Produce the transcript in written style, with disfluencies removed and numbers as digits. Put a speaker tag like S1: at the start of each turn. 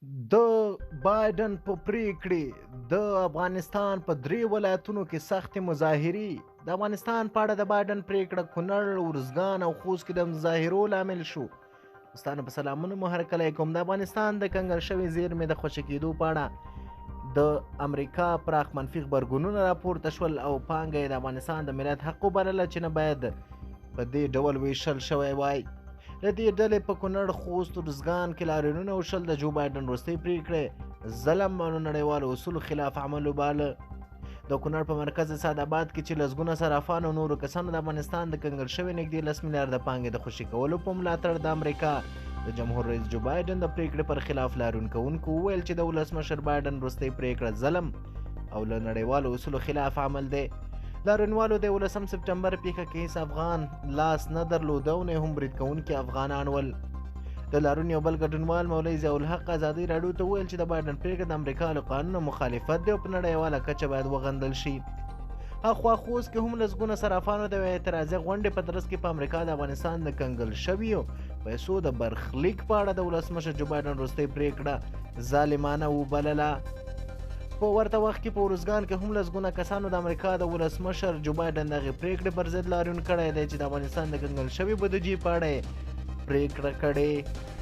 S1: د بایدن په پریکړې د افغانستان په 3 ولایتونو کې سختې مظاهرې. د افغانستان په اړه د بایدن پریکړه کونړ، ارزګان او خوست کې د مظاهرو لامل شو. ستانه په سلامونه مو هرکلی کوم. د افغانستان د کنګل شوې زیرمې د خوشي کېدو په اړه د امریکا پراخ منفي غبرګونونه راپورته شول او پانګه یې د افغانستان د ملت حق وبلله چې نه باید په دې ډول ویشل شوی وای. د دې ډلې په کونړ، خوست، ارزګان کې لاریونونه وشول. د جو بایدن وروستۍ پریکړې ظلم او نړیوالو اصولو خلاف عمل وباله. د کونړ په مرکز سعدآباد کې چې لسګونه صرافان او نورو کسانو د افغانستان د کنګل شوې نږدې 10 میلیارده پانګې د خوشي کولو په ملاتړ د امریکا د جمهور رئیس جو بایدن د پریکړې پر خلاف لاریون کوونکو وویل چې د ولسمشر بایدن وروستۍ پریکړه ظلم او له نړیوالو اصولو خلاف عمل دی. لاریونوالو د 19 سپټمبر پیښه کې هیڅ افغان لاس نه درلوده او نه هم برید کوونکي افغانان ول. د لاریون یو بل ګډونوال مولوي ضیاء الحق ازادي راډیو ته وویل چې د بایدن پریکړه د امریکا له قانون مخالفت دی او په نړیواله کچه باید وغندل شي. اخوا خوست کې هم لسګونه صرافانو د اعتراضي غونډې په ترڅ کې په امریکا د افغانستان د کنګل شویو پیسو د برخلیک په اړه د ولسمشر جو بایدن وروستۍ پریکړه ظالمانه وبلله. په ورته وخت کې په ارزګان کې هم لسګونه کسانو د امریکا د ولسمشر جو بایدن دغې پریکړې پر ضد لاریون کړی دی چې د افغانستان د کنګل شوې بودیجې په اړه یې پریکړه کړې.